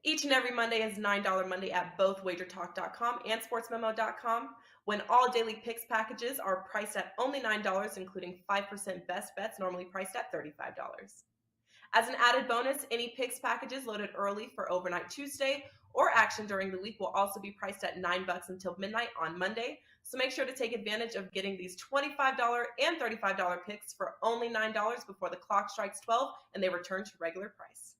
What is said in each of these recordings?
Each and every Monday is $9 Monday at both WagerTalk.com and SportsMemo.com. When all daily picks packages are priced at only $9, including 5% best bets, normally priced at $35. As an added bonus, any picks packages loaded early for Overnight Tuesday or action during the week will also be priced at $9 until midnight on Monday. So make sure to take advantage of getting these $25 and $35 picks for only $9 before the clock strikes 12 and they return to regular price.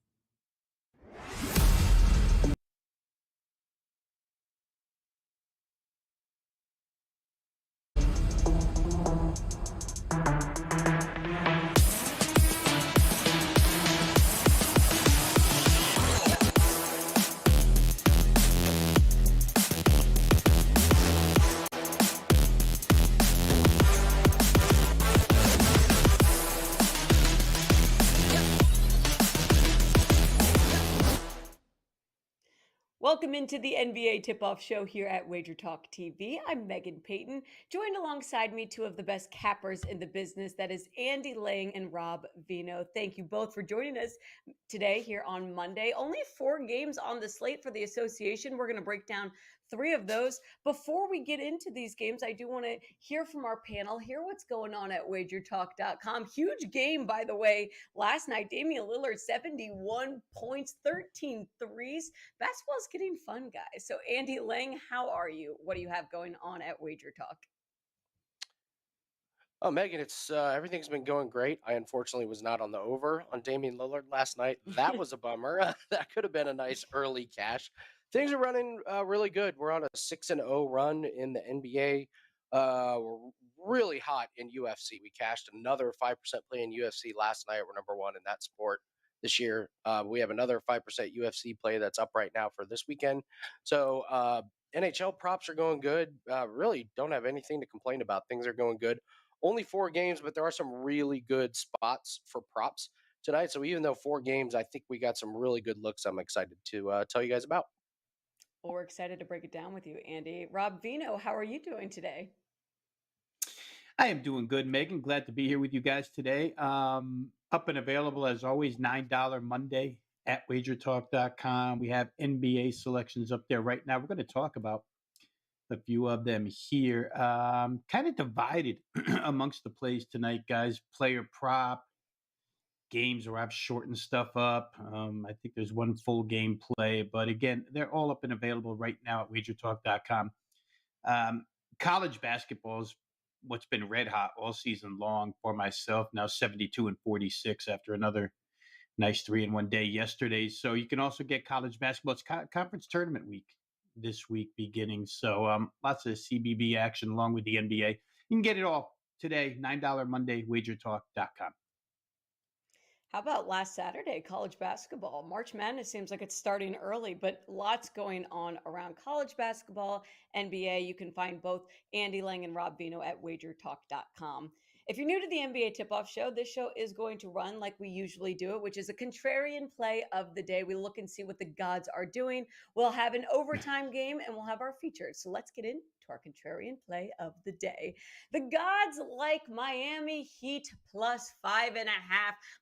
Welcome into the NBA Tip-Off Show here at WagerTalk TV. I'm Megan Payton, joined alongside me two of the best cappers in the business. That is Andy Lang and Rob Vino. Thank you both for joining us today here on Monday. Only 4 games on the slate for the association. We're going to break down 3 of those. Before we get into these games, I do want to hear from our panel, hear what's going on at WagerTalk.com. Huge game, by the way, last night. Damian Lillard, 71 points, 13 threes. Basketball's getting fun, guys. So, Andy Lang, how are you? What do you have going on at WagerTalk? Oh, Megan, it's everything's been going great. I unfortunately was not on the over on Damian Lillard last night. That was a bummer. That could have been a nice early cash. Things are running really good. We're on a 6-0 run in the NBA. We're really hot in UFC. We cashed another 5% play in UFC last night. We're number 1 in that sport this year. We have another 5% UFC play that's up right now for this weekend. So NHL props are going good. Really don't have anything to complain about. Things are going good. Only 4 games, but there are some really good spots for props tonight. So even though 4 games, I think we got some really good looks I'm excited to tell you guys about. Well, we're excited to break it down with you, Andy. Rob Vino, how are you doing today? I am doing good, Megan. Glad to be here with you guys today. Up and available as always, $9 Monday at wagertalk.com. We have NBA selections up there right now. We're going to talk about a few of them here. Kind of divided amongst the plays tonight, guys. Player prop, games where I've shortened stuff up. I think there's one full game play, but again, they're all up and available right now at wagertalk.com. College basketball is what's been red hot all season long for myself. Now 72 and 46 after another nice 3-in-1 day yesterday. So you can also get college basketball. It's conference tournament week this week beginning. So lots of CBB action along with the NBA. You can get it all today, $9 Monday, wagertalk.com. How about last Saturday, college basketball? March Madness seems like it's starting early, but lots going on around college basketball, NBA. You can find both Andy Lang and Rob Vino at wagertalk.com. If you're new to the NBA Tip-Off Show, this show is going to run like we usually do it, which is a contrarian play of the day. We look and see what the gods are doing. We'll have an overtime game and we'll have our features. So let's get into our contrarian play of the day. The gods like Miami Heat plus 5.5.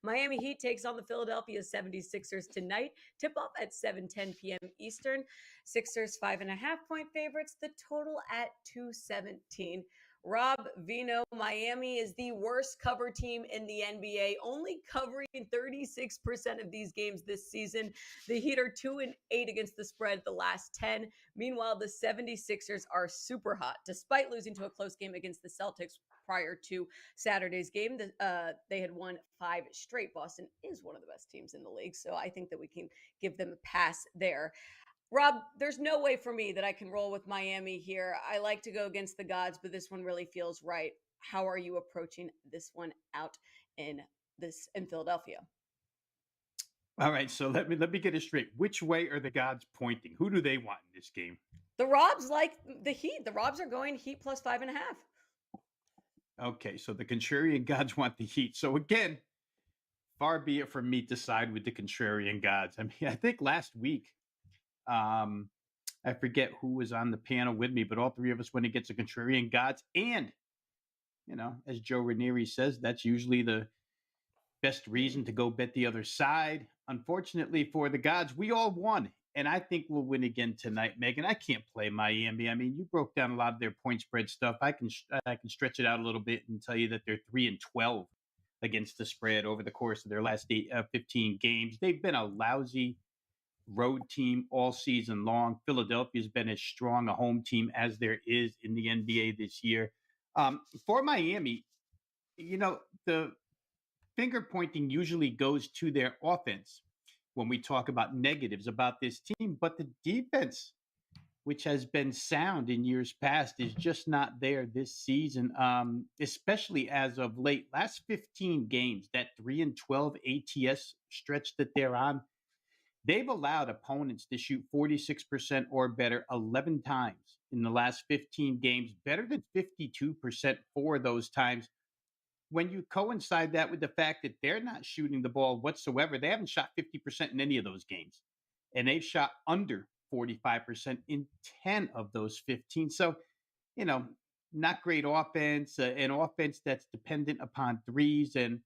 Miami Heat takes on the Philadelphia 76ers tonight. Tip-off at 7:10 p.m. Eastern. Sixers 5.5-point favorites. The total at 217. Rob Vino, Miami is the worst cover team in the NBA, only covering 36% of these games this season. The Heat are 2-8 against the spread the last 10. Meanwhile, the 76ers are super hot. Despite losing to a close game against the Celtics prior to Saturday's game, they had won 5 straight. Boston is one of the best teams in the league, so I think that we can give them a pass there. Rob, there's no way for me that I can roll with Miami here. I like to go against the gods, but this one really feels right. How are you approaching this one out in Philadelphia? All right, so let me get it straight. Which way are the gods pointing? Who do they want in this game? The Robs like the Heat. The Robs are going Heat plus 5.5. Okay, so the contrarian gods want the Heat. So again, far be it from me to side with the contrarian gods. I mean, I think last week, I forget who was on the panel with me, but all 3 of us went against the contrarian gods. And, as Joe Ranieri says, that's usually the best reason to go bet the other side. Unfortunately for the gods, we all won and I think we'll win again tonight, Megan. I can't play Miami. I mean, you broke down a lot of their point spread stuff. I can stretch it out a little bit and tell you that they're 3-12 against the spread over the course of their last 15 games. They've been a lousy road team all season long. Philadelphia's been as strong a home team as there is in the NBA this year. For Miami, the finger pointing usually goes to their offense when we talk about negatives about this team, but the defense, which has been sound in years past, is just not there this season, especially as of late. Last 15 games, that 3-12 ATS stretch that they're on, they've allowed opponents to shoot 46% or better 11 times in the last 15 games, better than 52% for those times. When you coincide that with the fact that they're not shooting the ball whatsoever, they haven't shot 50% in any of those games, and they've shot under 45% in 10 of those 15. So, you know, not great offense, an offense that's dependent upon threes. And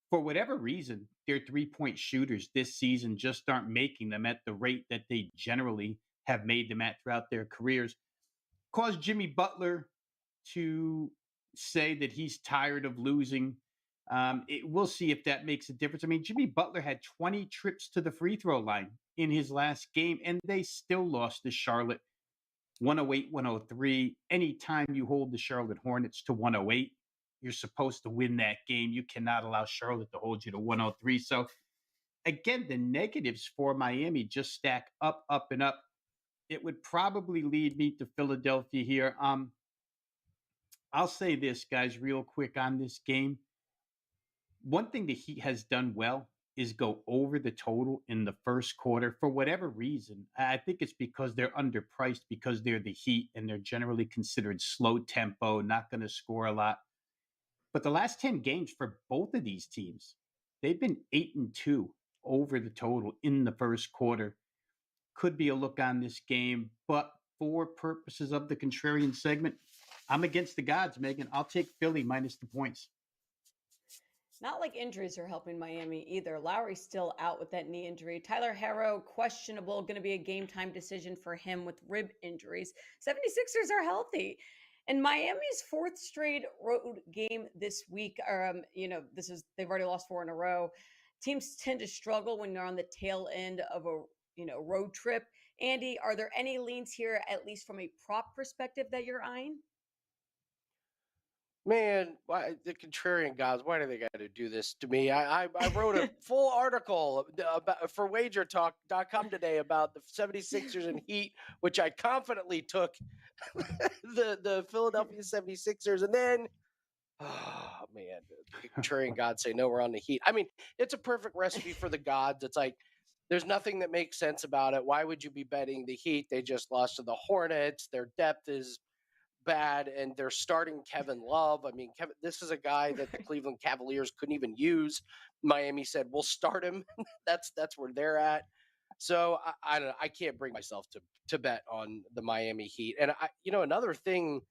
for whatever reason, their 3-point shooters this season just aren't making them at the rate that they generally have made them at throughout their careers. Caused Jimmy Butler to say that he's tired of losing. We'll see if that makes a difference. I mean, Jimmy Butler had 20 trips to the free throw line in his last game, and they still lost to Charlotte 108-103. Anytime you hold the Charlotte Hornets to 108, you're supposed to win that game. You cannot allow Charlotte to hold you to 103. So, again, the negatives for Miami just stack up, up, and up. It would probably lead me to Philadelphia here. I'll say this, guys, real quick on this game. One thing the Heat has done well is go over the total in the first quarter for whatever reason. I think it's because they're underpriced because they're the Heat and they're generally considered slow tempo, not going to score a lot. But the last 10 games for both of these teams, they've been 8-2 over the total in the first quarter. Could be a look on this game, but for purposes of the contrarian segment, I'm against the gods, Megan. I'll take Philly minus the points. Not like injuries are helping Miami either. Lowry's still out with that knee injury. Tyler Harrow, questionable, going to be a game time decision for him with rib injuries. 76ers are healthy. And Miami's fourth straight road game this week, they've already lost 4 in a row. Teams tend to struggle when they're on the tail end of a road trip. Andy, are there any leans here, at least from a prop perspective, that you're eyeing? Man, why the contrarian guys? Why do they got to do this to me? I wrote a full article for WagerTalk.com today about the 76ers and Heat, which I confidently took the Philadelphia 76ers, and then oh man, the contrarian gods say no, we're on the Heat. I mean, it's a perfect recipe for the gods. It's like there's nothing that makes sense about it. Why would you be betting the Heat? They just lost to the Hornets. Their depth is bad, and they're starting Kevin Love. I mean, this is a guy that the Cleveland Cavaliers couldn't even use. Miami said, we'll start him. that's where they're at. So I don't know. I can't bring myself to bet on the Miami Heat. And another thing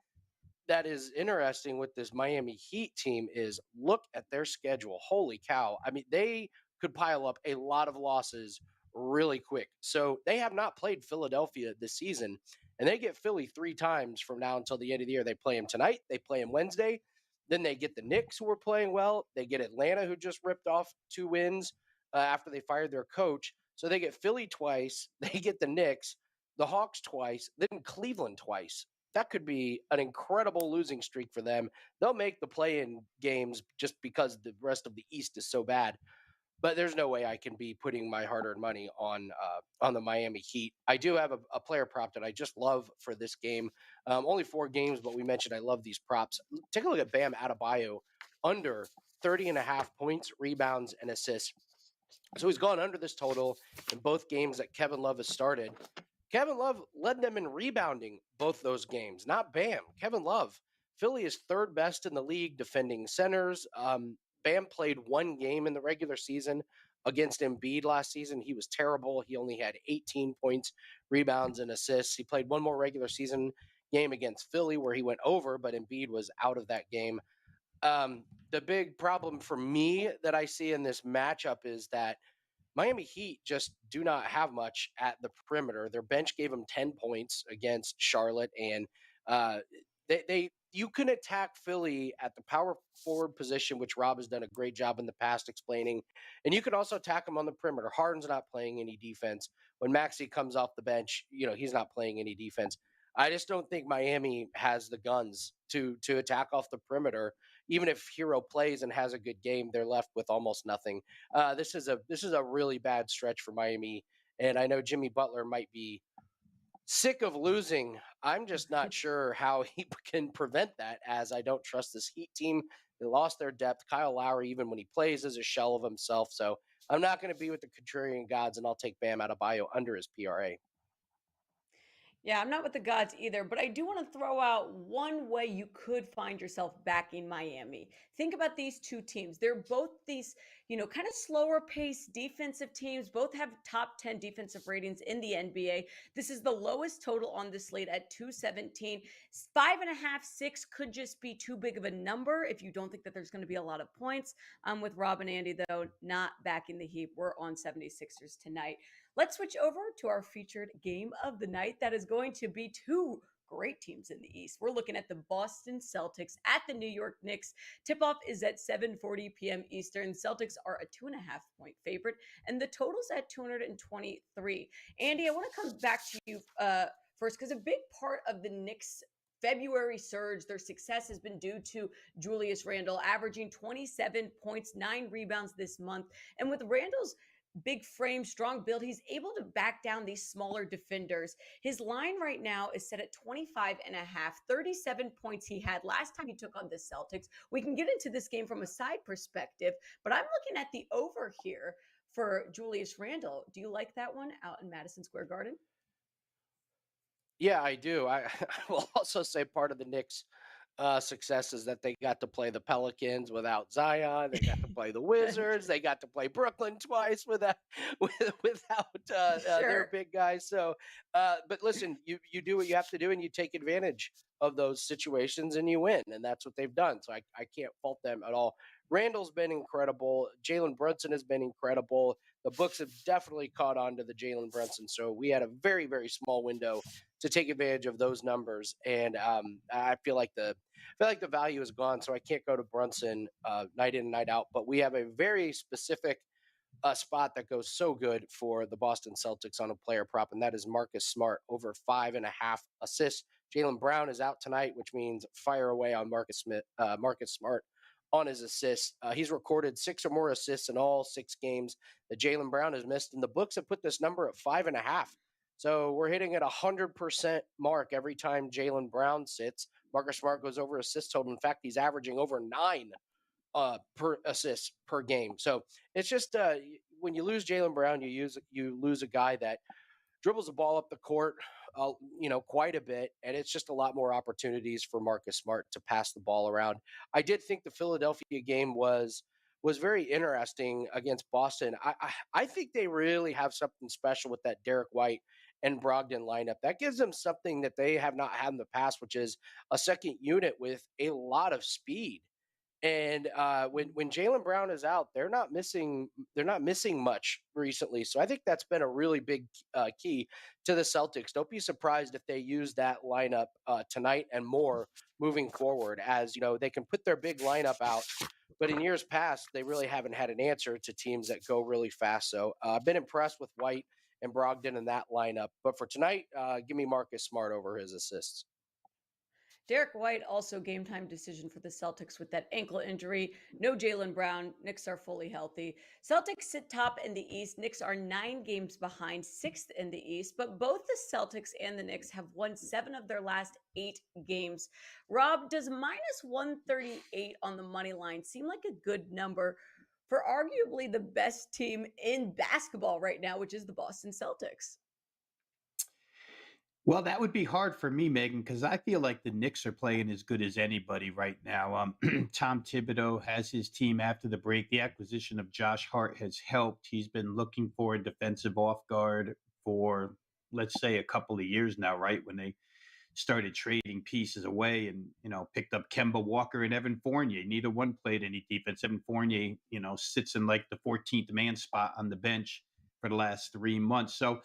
that is interesting with this Miami Heat team is look at their schedule. Holy cow. I mean, they could pile up a lot of losses really quick. So they have not played Philadelphia this season, and they get Philly 3 times from now until the end of the year. They play them tonight. They play them Wednesday. Then they get the Knicks, who are playing well. They get Atlanta, who just ripped off 2 wins after they fired their coach. So they get Philly twice. They get the Knicks, the Hawks twice, then Cleveland twice. That could be an incredible losing streak for them. They'll make the play-in games just because the rest of the East is so bad. But there's no way I can be putting my hard-earned money on the Miami Heat. I do have a player prop that I just love for this game. Only 4 games, but we mentioned I love these props. Take a look at Bam Adebayo, under 30.5 points, rebounds, and assists. So he's gone under this total in both games that Kevin Love has started. Kevin Love led them in rebounding both those games, not Bam. Kevin Love. Philly is 3rd best in the league defending centers. Bam played 1 game in the regular season against Embiid last season. He was terrible. He only had 18 points, rebounds, and assists. He played 1 more regular season game against Philly where he went over, but Embiid was out of that game. The big problem for me that I see in this matchup is that Miami Heat just do not have much at the perimeter. Their bench gave them 10 points against Charlotte, and uh, they you can attack Philly at the power forward position, which Rob has done a great job in the past explaining, and you can also attack them on the perimeter. Harden's not playing any defense. When Maxey comes off the bench, he's not playing any defense. I just don't think Miami has the guns to attack off the perimeter. Even if Hero plays and has a good game, they're left with almost nothing. This is a really bad stretch for Miami, and I know Jimmy Butler might be sick of losing. I'm just not sure how he can prevent that, as I don't trust this Heat team. They lost their depth. Kyle Lowry, even when he plays, is a shell of himself. So I'm not going to be with the contrarian gods, and I'll take Bam Adebayo under his PRA. Yeah, I'm not with the gods either, but I do want to throw out one way you could find yourself backing Miami. Think about these two teams. They're both these, kind of slower paced defensive teams, both have top 10 defensive ratings in the NBA. This is the lowest total on the slate at 217. 5.5, 6 could just be too big of a number if you don't think that there's going to be a lot of points. I'm with Rob and Andy, though, not backing the Heat. We're on 76ers tonight. Let's switch over to our featured game of the night. That is going to be two great teams in the East. We're looking at the Boston Celtics at the New York Knicks. Tip-off is at 7:40 p.m. Eastern. Celtics are a 2.5-point favorite, and the total's at 223. Andy, I want to come back to you first, because a big part of the Knicks' February surge, their success has been due to Julius Randle, averaging 27 points, 9 rebounds this month. And with Randle's big frame, strong build, he's able to back down these smaller defenders. His line right now is set at 25 and a half, 37 points he had last time he took on the Celtics. We can get into this game from a side perspective, but I'm looking at the over here for Julius Randle. Do you like that one out in Madison Square Garden? Yeah, I do. I will also say part of the Knicks' success is that they got to play the Pelicans without Zion. They got to play the Wizards. They got to play Brooklyn twice without without their Sure. big guys. So, but listen, you do what you have to do, and you take advantage of those situations, and you win, and that's what they've done. So I can't fault them at all. Randall's been incredible. Jalen Brunson has been incredible. The books have definitely caught on to the Jalen Brunson. So we had a very, very small window to take advantage of those numbers. And I feel like the value is gone, so I can't go to Brunson night in and night out. But we have a very specific spot that goes so good for the Boston Celtics on a player prop, and that is Marcus Smart over 5.5 assists. Jalen Brown is out tonight, which means fire away on Marcus Smart on his assists. He's recorded 6 or more assists in all 6 games that Jalen Brown has missed, and the books have put this number at 5.5. So we're hitting at 100% mark every time Jalen Brown sits. Marcus Smart goes over assist total. In fact, he's averaging over 9 per assist per game. So it's just when you lose Jalen Brown, you lose a guy that dribbles the ball up the court, quite a bit, and it's just a lot more opportunities for Marcus Smart to pass the ball around. I did think the Philadelphia game was very interesting against Boston. I think they really have something special with that Derek White and Brogdon lineup. That gives them something that they have not had in the past, which is a second unit with a lot of speed. And when Jalen Brown is out, they're not missing much recently. So I think that's been a really big key to the Celtics. Don't be surprised if they use that lineup tonight and more moving forward, as they can put their big lineup out. But in years past, they really haven't had an answer to teams that go really fast. So I've been impressed with White and Brogdon in that lineup. But for tonight, give me Marcus Smart over his assists. Derek White, also game time decision for the Celtics with that ankle injury. No Jalen Brown. Knicks are fully healthy. Celtics sit top in the East. Knicks are 9 games behind, 6th in the East. But both the Celtics and the Knicks have won 7 of their last 8 games. Rob, does minus 138 on the money line seem like a good number for arguably the best team in basketball right now, which is the Boston Celtics? Well, that would be hard for me, Megan, because I feel like the Knicks are playing as good as anybody right now. Tom Thibodeau has his team after the break. The acquisition of Josh Hart has helped. He's been looking for a defensive off guard for, let's say, a couple of years now, right? When they started trading pieces away and, picked up Kemba Walker and Evan Fournier. Neither one played any defense. Evan Fournier, sits in like the 14th man spot on the bench. for the last 3 months. So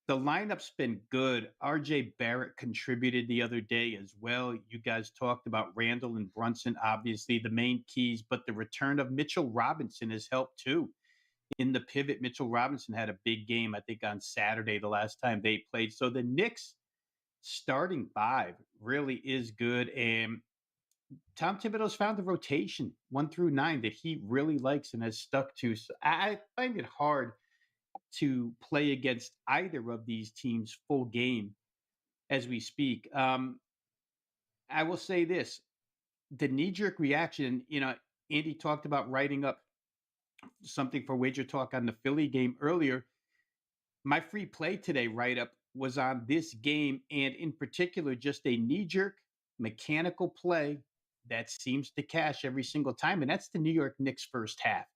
the lineup's been good. RJ Barrett contributed the other day as well. You guys talked about Randall and Brunson, obviously the main keys, but the return of Mitchell Robinson has helped too. In the pivot, Mitchell Robinson had a big game, I think, on Saturday, the last time they played. So the Knicks starting five really is good. And Tom Thibodeau's found the rotation 1 through 9 that he really likes and has stuck to. So I find it hard to play against either of these teams full game as we speak. I will say this: the knee jerk reaction. Andy talked about writing up something for Wager Talk on the Philly game earlier. My free play today write up was on this game, and in particular, just a knee jerk mechanical play that seems to cash every single time, and that's the New York Knicks first half.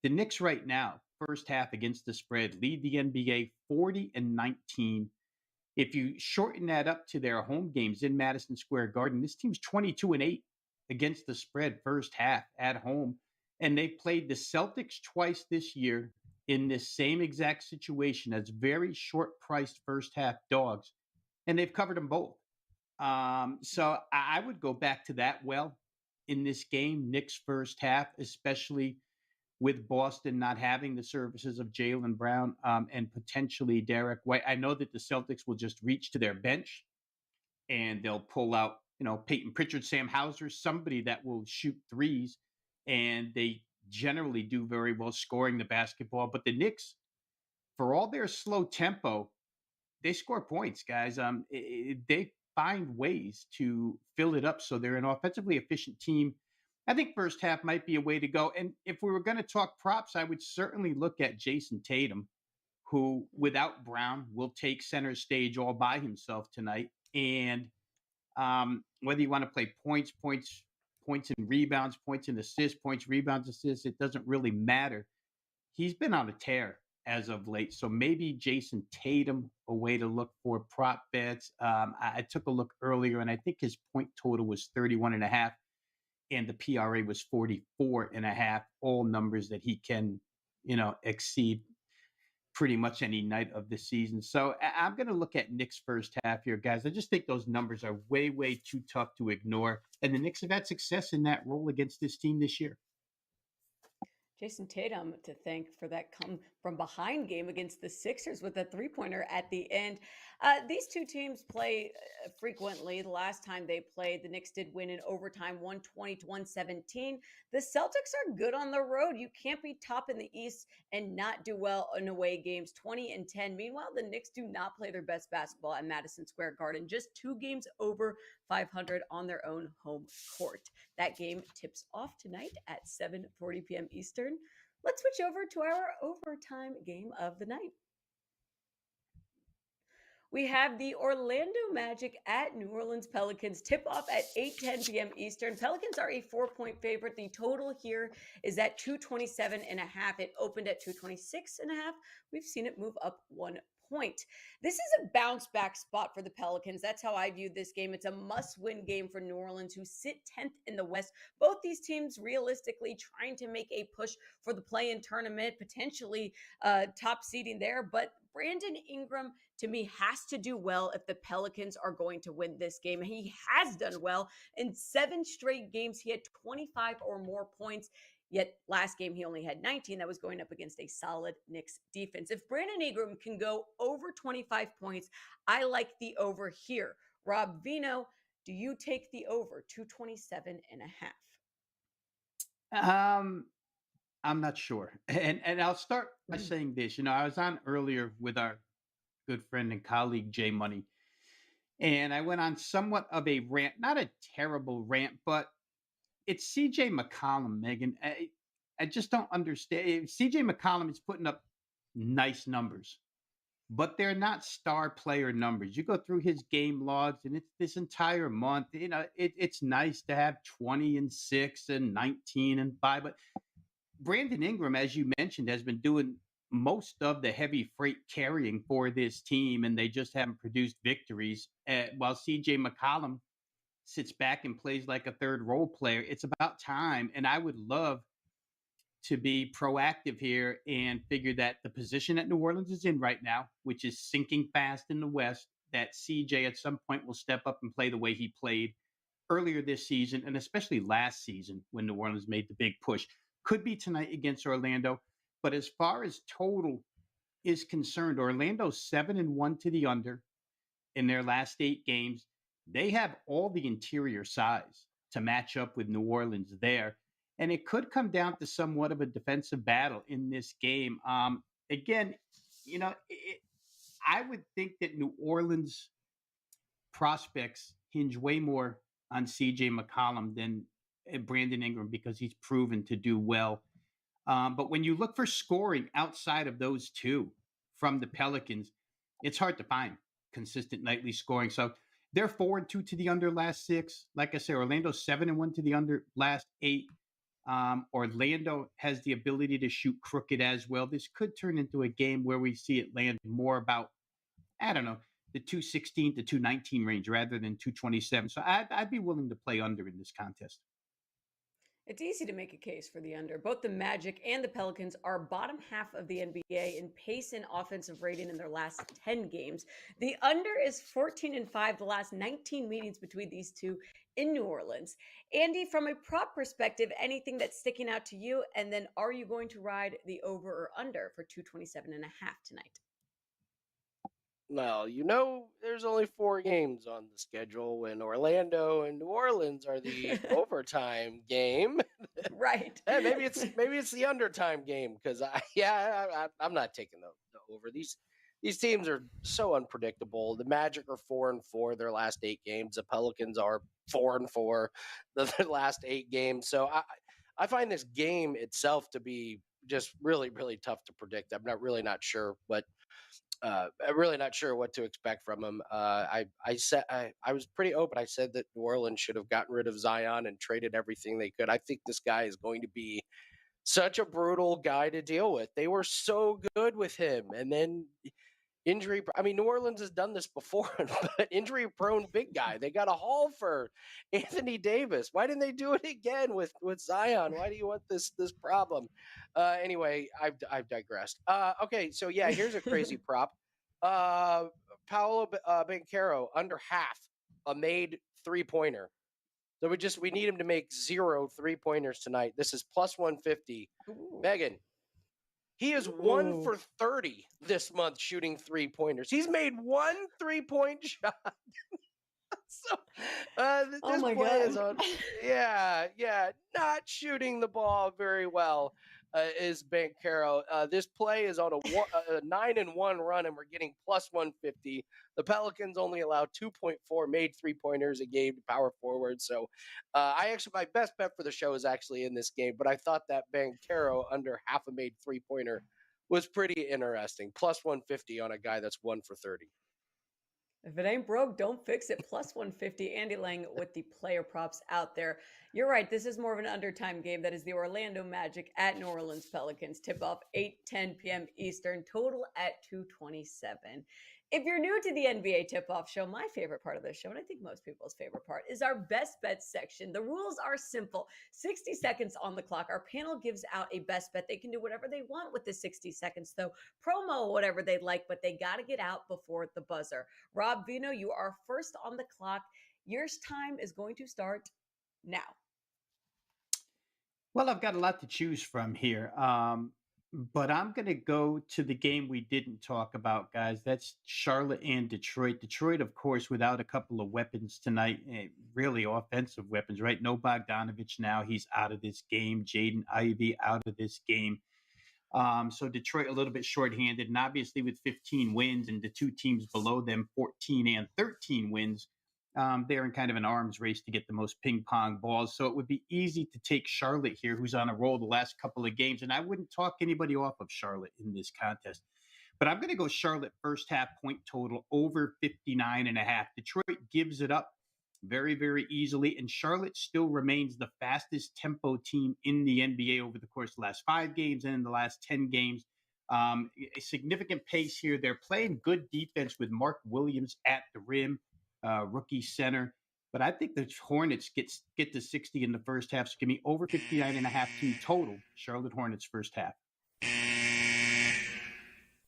The Knicks right now, first half against the spread, lead the NBA 40-19. If you shorten that up to their home games in Madison Square Garden, this team's 22-8 against the spread first half at home. And they played the Celtics twice this year in this same exact situation as very short priced first half dogs. And they've covered them both. So I would go back to that well in this game, Knicks first half, especially with Boston not having the services of Jaylen Brown and potentially Derek White. I know that the Celtics will just reach to their bench and they'll pull out, Peyton Pritchard, Sam Hauser, somebody that will shoot threes, and they generally do very well scoring the basketball. But the Knicks, for all their slow tempo, they score points, guys. They find ways to fill it up, so they're an offensively efficient team. I think first half might be a way to go. And if we were going to talk props, I would certainly look at Jason Tatum, who without Brown will take center stage all by himself tonight. And whether you want to play points and rebounds, points and assists, points, rebounds, assists, it doesn't really matter. He's been on a tear as of late. So maybe Jason Tatum, a way to look for prop bets. I took a look earlier, and I think his point total was 31.5. And the PRA was 44.5, all numbers that he can, exceed pretty much any night of the season. So I'm going to look at Knicks first half here, guys. I just think those numbers are way, way too tough to ignore. And the Knicks have had success in that role against this team this year. Jason Tatum to thank for that come from behind game against the Sixers with a 3-pointer at the end. These two teams play frequently. The last time they played, the Knicks did win in overtime, 120-117. The Celtics are good on the road. You can't be top in the East and not do well in away games, 20-10. Meanwhile, the Knicks do not play their best basketball at Madison Square Garden, just 2 games over 500 on their own home court. That game tips off tonight at 7:40 p.m. Eastern. Let's switch over to our overtime game of the night. We have the Orlando Magic at New Orleans Pelicans tip off at 8:10 p.m. Eastern. Pelicans are a 4-point favorite. The total here is at 227.5. It opened at 226.5. We've seen it move up 1 point. This is a bounce back spot for the Pelicans. That's how I view this game. It's a must-win game for New Orleans, who sit 10th in the West. Both these teams realistically trying to make a push for the play-in tournament, potentially top seeding there. But Brandon Ingram, to me, has to do well if the Pelicans are going to win this game. He has done well. In 7 straight games, he had 25 or more points. Yet last game, he only had 19. That was going up against a solid Knicks defense. If Brandon Ingram can go over 25 points, I like the over here. Rob Vino, do you take the over 227.5? I'm not sure. And I'll start by saying this. I was on earlier with our good friend and colleague, Jay Money, and I went on somewhat of a rant, not a terrible rant, but it's CJ McCollum, Megan. I just don't understand. CJ McCollum is putting up nice numbers, but they're not star player numbers. You go through his game logs, and it's this entire month. It's nice to have 20-6 and 19-5, but Brandon Ingram, as you mentioned, has been doing most of the heavy freight carrying for this team, and they just haven't produced victories. While CJ McCollum sits back and plays like a third role player. It's about time. And I would love to be proactive here and figure that the position that New Orleans is in right now, which is sinking fast in the West, that CJ at some point will step up and play the way he played earlier this season, and especially last season when New Orleans made the big push. Could be tonight against Orlando. But as far as total is concerned, Orlando's 7-1 to the under in their last 8 games. They have all the interior size to match up with New Orleans there. And it could come down to somewhat of a defensive battle in this game. Again, I would think that New Orleans prospects hinge way more on CJ McCollum than Brandon Ingram because he's proven to do well. But when you look for scoring outside of those two from the Pelicans, it's hard to find consistent nightly scoring. So they're 4-2 to the under last 6. Like I said, Orlando's 7-1 to the under last 8. Orlando has the ability to shoot crooked as well. This could turn into a game where we see it land more about, I don't know, the 216 to 219 range rather than 227. So I'd be willing to play under in this contest. It's easy to make a case for the under. Both the Magic and the Pelicans are bottom half of the NBA in pace and offensive rating in their last 10 games. The under is 14-5 the last 19 meetings between these two in New Orleans. Andy, from a prop perspective, anything that's sticking out to you? And then are you going to ride the over or under for 227.5 tonight? Well, there's only 4 games on the schedule when Orlando and New Orleans are the overtime game. Right. Hey, maybe it's the undertime game because I'm not taking the over. These teams are so unpredictable. The Magic are 4-4 their last 8 games. The Pelicans are 4-4 their last 8 games. So I find this game itself to be just really, really tough to predict. I'm really not sure what to expect from him. I was pretty open. I said that New Orleans should have gotten rid of Zion and traded everything they could. I think this guy is going to be such a brutal guy to deal with. They were so good with him, and then injury. I mean, New Orleans has done this before, but injury-prone big guy. They got a haul for Anthony Davis. Why didn't they do it again with Zion? Why do you want this problem? Anyway, I've digressed. Okay, so yeah, here's a crazy prop. Paolo Banchero under half a made 3-pointer. So we need him to make 0 3-pointers tonight. This is plus 150. Ooh. Megan. He is 1 for 30 this month shooting 3-pointers. He's made 1 3-point shot. So this play is on. Not shooting the ball very well is Banchero. This play is on a 9-1 run, and we're getting plus 150. The Pelicans only allow 2.4 made 3-pointers a game to power forward. So my best bet for the show is actually in this game, but I thought that Banchero under half a made 3-pointer was pretty interesting. Plus 150 on a guy that's 1 for 30. If it ain't broke, don't fix it. Plus 150. Andy Lang with the player props out there. You're right. This is more of an undertime game. That is the Orlando Magic at New Orleans Pelicans. Tip off 8:10 p.m. Eastern. Total at 227. If you're new to the NBA tip-off show, my favorite part of this show, and I think most people's favorite part, is our best bets section. The rules are simple. 60 seconds on the clock. Our panel gives out a best bet. They can do whatever they want with the 60 seconds, though. Promo whatever they like, but they got to get out before the buzzer. Rob Vino, you are first on the clock. Your time is going to start now. Well, I've got a lot to choose from here. But I'm going to go to the game we didn't talk about, guys. That's Charlotte and Detroit. Detroit, of course, without a couple of weapons tonight, really offensive weapons, right? No Bogdanovich now. He's out of this game. Jaden Ivey out of this game. So Detroit a little bit shorthanded. And obviously with 15 wins and the two teams below them, 14 and 13 wins, they're in kind of an arms race to get the most ping pong balls. So it would be easy to take Charlotte here, who's on a roll the last couple of games. And I wouldn't talk anybody off of Charlotte in this contest. But I'm going to go Charlotte first half point total over 59.5. Detroit gives it up very, very easily. And Charlotte still remains the fastest tempo team in the NBA over the course of the last 5 games and in the last 10 games. A significant pace here. They're playing good defense with Mark Williams at the rim. Rookie center. but I think the Hornets get to 60 in the first half. So give me over 59.5 team total. Charlotte Hornets first half.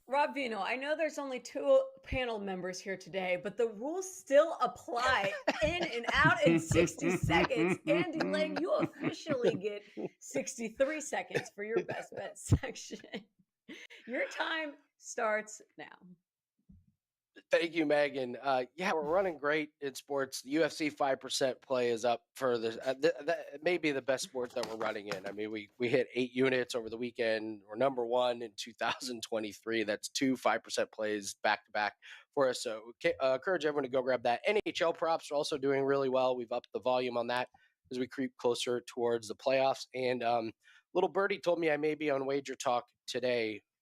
Rob Vino, I know there's only 2 panel members here today, but the rules still apply in and out in 60 seconds. Andy Lang, you officially get 63 seconds for your best bet section. Your time starts now. Thank you, Megan. Yeah, we're running great in sports. The UFC 5% play is up for this. It may be the best sports that we're running in. I mean, we hit 8 units over the weekend. We're number 1 in 2023. That's 2 5% plays back to back for us. So encourage everyone to go grab that. NHL props are also doing really well. We've upped the volume on that as we creep closer towards the playoffs. And little birdie told me I may be on Wager Talk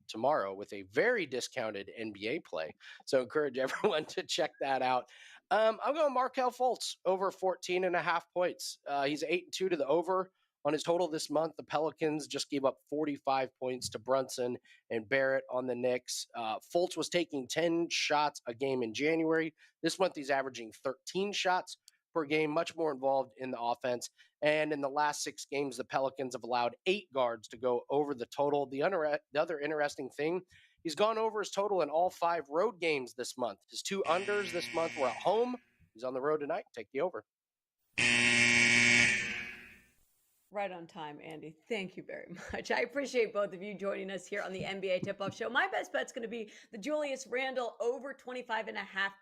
tomorrow with a very discounted NBA play. So encourage everyone to check that out. I'm going Markelle Fultz over 14.5 points. He's 8-2 to the over on his total this month. The Pelicans just gave up 45 points to Brunson and Barrett on the Knicks. Fultz was taking 10 shots a game in January. This month he's averaging 13 shots per game, much more involved in the offense. And in the last 6 games, the Pelicans have allowed 8 guards to go over the total. The other interesting thing, he's gone over his total in all 5 road games this month. His 2 unders this month were at home. He's on the road tonight. Take the over. Right on time, Andy. Thank you very much. I appreciate both of you joining us here on the NBA Tip-Off Show. My best bet's going to be the Julius Randle over 25.5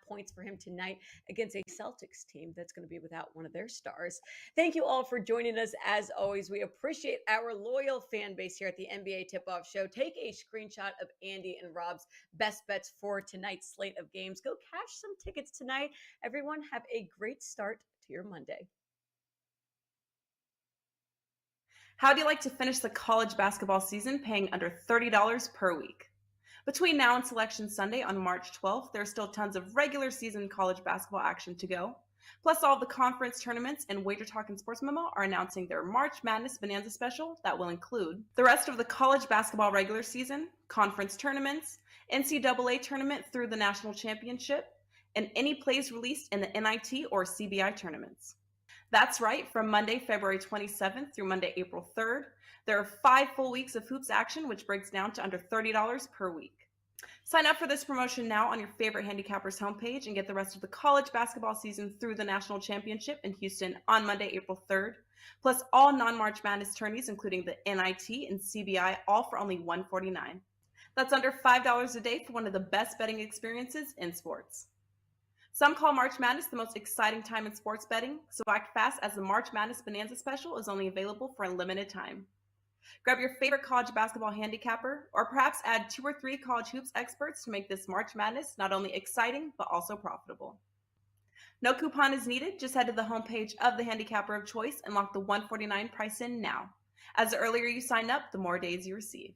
points for him tonight against a Celtics team that's going to be without one of their stars. Thank you all for joining us. As always, we appreciate our loyal fan base here at the NBA Tip-Off Show. Take a screenshot of Andy and Rob's best bets for tonight's slate of games. Go cash some tickets tonight. Everyone have a great start to your Monday. How do you like to finish the college basketball season paying under $30 per week? Between now and Selection Sunday on March 12th, there's still tons of regular season college basketball action to go. Plus, all the conference tournaments and WagerTalk and Sports Memo are announcing their March Madness Bonanza special that will include the rest of the college basketball regular season, conference tournaments, NCAA tournament through the national championship, and any plays released in the NIT or CBI tournaments. That's right, from Monday, February 27th through Monday, April 3rd, there are 5 full weeks of hoops action, which breaks down to under $30 per week. Sign up for this promotion now on your favorite handicappers homepage and get the rest of the college basketball season through the national championship in Houston on Monday, April 3rd, plus all non-March Madness tourneys, including the NIT and CBI, all for only $149. That's under $5 a day for one of the best betting experiences in sports. Some call March Madness the most exciting time in sports betting, so act fast as the March Madness Bonanza special is only available for a limited time. Grab your favorite college basketball handicapper, or perhaps add 2 or 3 college hoops experts to make this March Madness not only exciting, but also profitable. No coupon is needed, just head to the homepage of the handicapper of choice and lock the $149 price in now. As the earlier you sign up, the more days you receive.